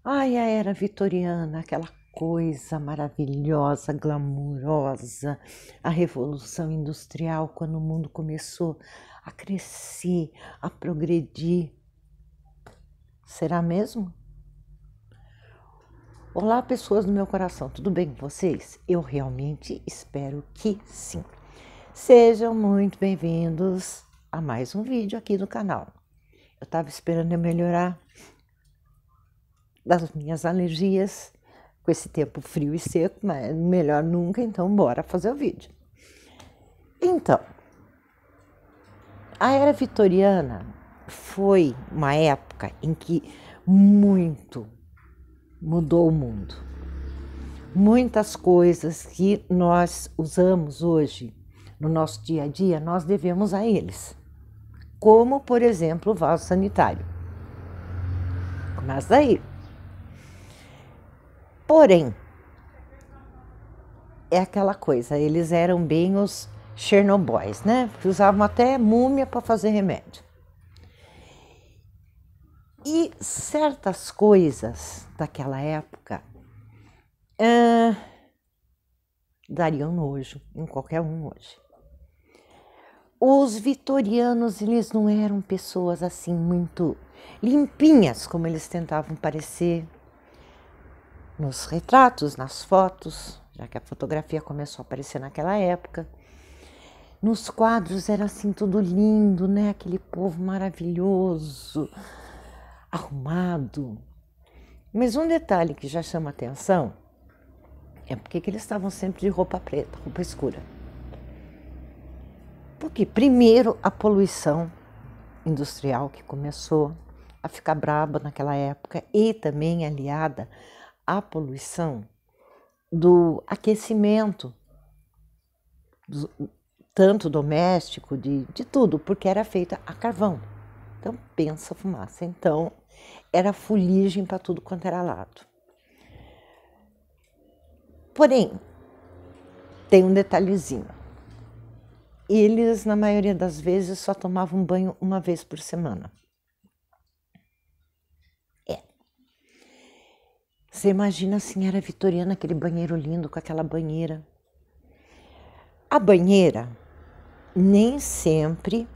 Ai, a era vitoriana, aquela coisa maravilhosa, glamurosa, a revolução industrial, quando o mundo começou a crescer, a progredir. Será mesmo? Olá, pessoas do meu coração, tudo bem com vocês? Eu realmente espero que sim. Sejam muito bem-vindos a mais um vídeo aqui do canal. Eu estava esperando eu melhorar das minhas alergias com esse tempo frio e seco, mas melhor nunca, então bora fazer o vídeo. Então, a era vitoriana foi uma época em que muito mudou o mundo. Muitas coisas que nós usamos hoje no nosso dia a dia, nós devemos a eles. Como, por exemplo, o vaso sanitário. Começa daí. Porém, é aquela coisa, eles eram bem os Chernobóis, né? Que usavam até múmia para fazer remédio. E certas coisas daquela época dariam nojo em qualquer um hoje. Os vitorianos, eles não eram pessoas assim muito limpinhas como eles tentavam parecer nos retratos, nas fotos, já que a fotografia começou a aparecer naquela época. Nos quadros era assim tudo lindo, né? Aquele povo maravilhoso, arrumado. Mas um detalhe que já chama atenção é porque eles estavam sempre de roupa preta, roupa escura. Porque primeiro a poluição industrial que começou a ficar braba naquela época e também aliada à poluição do aquecimento, tanto doméstico, de tudo, porque era feita a carvão. Então pensa a fumaça. Então era fuligem para tudo quanto era lado. Porém, tem um detalhezinho. Eles, na maioria das vezes, só tomavam banho uma vez por semana. Você imagina a senhora vitoriana, aquele banheiro lindo, com aquela banheira. A banheira, nem sempre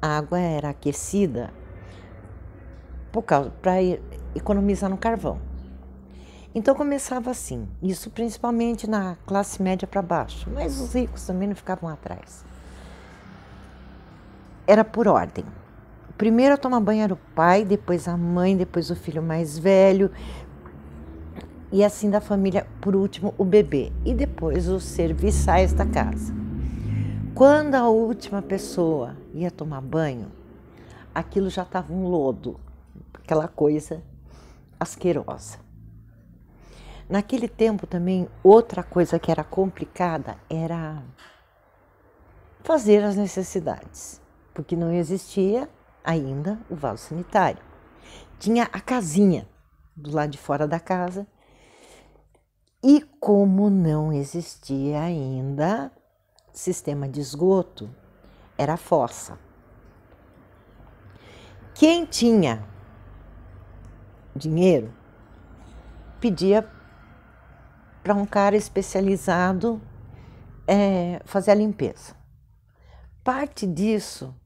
a água era aquecida para economizar no carvão. Então começava assim, isso principalmente na classe média para baixo, mas os ricos também não ficavam atrás. Era por ordem. Primeiro a tomar banho era o pai, depois a mãe, depois o filho mais velho, e assim da família, por último, o bebê, e depois os serviçais da casa. Quando a última pessoa ia tomar banho, aquilo já estava um lodo, aquela coisa asquerosa. Naquele tempo também, outra coisa que era complicada era fazer as necessidades, porque não existia ainda o vaso sanitário. Tinha a casinha do lado de fora da casa e como não existia ainda sistema de esgoto, era a fossa. Quem tinha dinheiro pedia para um cara especializado fazer a limpeza. Parte disso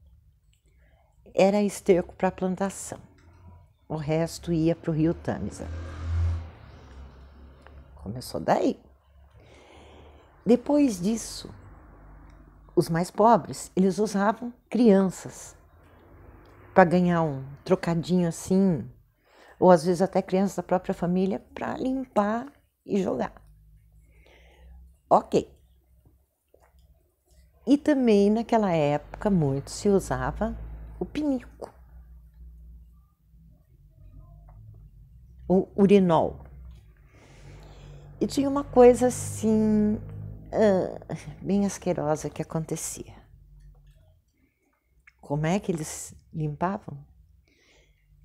era esterco para plantação. O resto ia para o rio Tâmisa. Começou daí. Depois disso, os mais pobres, eles usavam crianças para ganhar um trocadinho assim, ou às vezes até crianças da própria família para limpar e jogar. Ok. E também naquela época muito se usava o pinico, o urinol. E tinha uma coisa assim, bem asquerosa que acontecia. Como é que eles limpavam?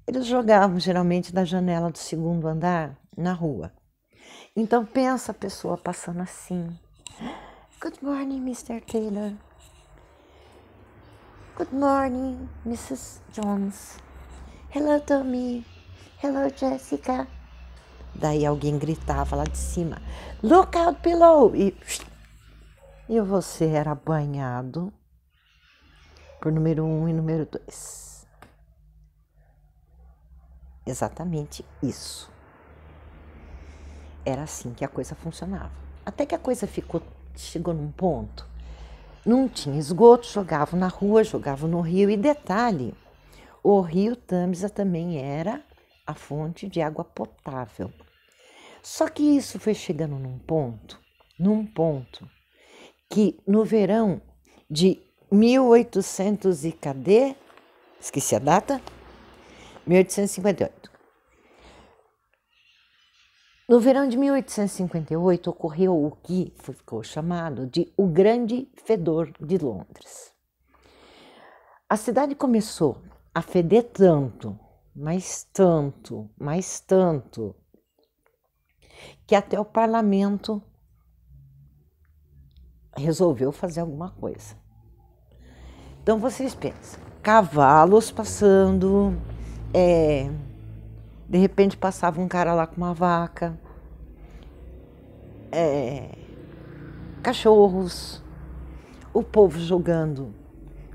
Eles jogavam geralmente da janela do segundo andar na rua. Então pensa a pessoa passando assim. Good morning, Mr. Taylor. Good morning, Mrs. Jones. Hello, Tommy. Hello, Jessica. Daí alguém gritava lá de cima, look out below! E você era banhado por número 1 e número 2. Exatamente isso. Era assim que a coisa funcionava. Até que a coisa chegou num ponto, não tinha esgoto, jogavam na rua, jogavam no rio. E detalhe, o rio Tâmisa também era a fonte de água potável. Só que isso foi chegando num ponto que no verão de 1800 e cadê? Esqueci a data. 1858. No verão de 1858 ocorreu o que ficou chamado de o Grande Fedor de Londres. A cidade começou a feder tanto, mas tanto, que até o parlamento resolveu fazer alguma coisa. Então vocês pensam, cavalos passando, de repente passava um cara lá com uma vaca, cachorros, o povo jogando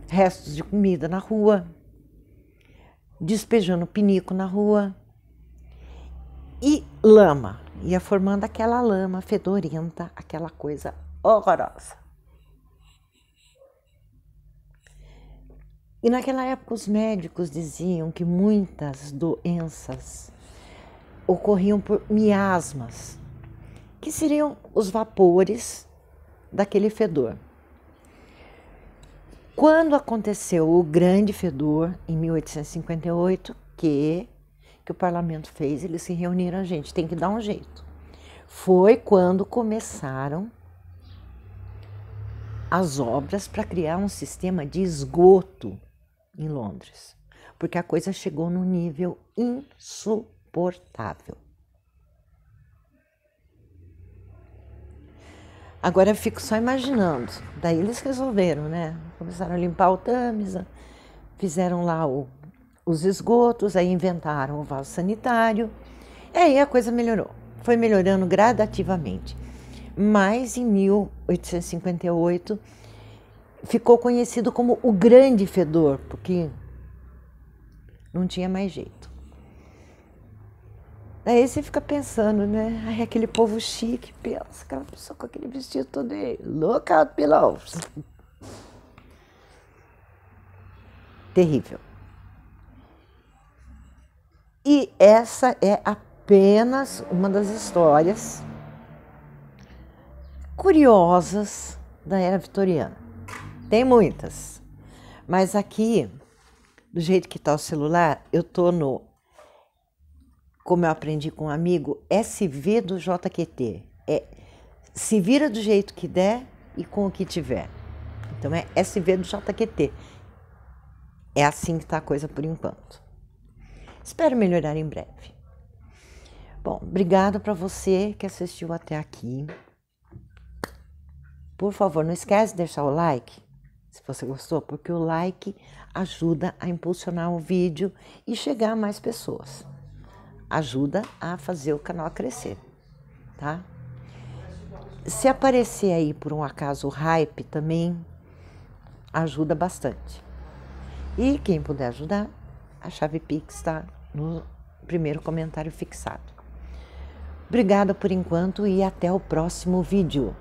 restos de comida na rua, despejando pinico na rua e lama. Ia formando aquela lama fedorenta, aquela coisa horrorosa. E naquela época os médicos diziam que muitas doenças ocorriam por miasmas, que seriam os vapores daquele fedor. Quando aconteceu o Grande Fedor, em 1858, que o parlamento fez, eles se reuniram, a gente tem que dar um jeito. Foi quando começaram as obras para criar um sistema de esgoto em Londres, porque a coisa chegou num nível insuportável. Agora eu fico só imaginando, daí eles resolveram, né? Começaram a limpar o Tâmisa, fizeram lá os esgotos, aí inventaram o vaso sanitário, e aí a coisa melhorou. Foi melhorando gradativamente. Mas em 1858 ficou conhecido como o Grande Fedor, porque não tinha mais jeito. Aí você fica pensando, né? Ai, aquele povo chique, pensa, aquela pessoa com aquele vestido todo aí, look out below. Terrível. E essa é apenas uma das histórias curiosas da era vitoriana. Tem muitas, mas aqui, do jeito que está o celular, eu tô no, como eu aprendi com um amigo, SV do JQT. Se vira do jeito que der e com o que tiver. Então é SV do JQT. É assim que está a coisa por enquanto. Espero melhorar em breve. Bom, obrigada para você que assistiu até aqui. Por favor, não esquece de deixar o like, se você gostou, porque o like ajuda a impulsionar o vídeo e chegar a mais pessoas. Ajuda a fazer o canal crescer, tá? Se aparecer aí por um acaso o hype também ajuda bastante. E quem puder ajudar, a chave Pix está no primeiro comentário fixado. Obrigada por enquanto e até o próximo vídeo.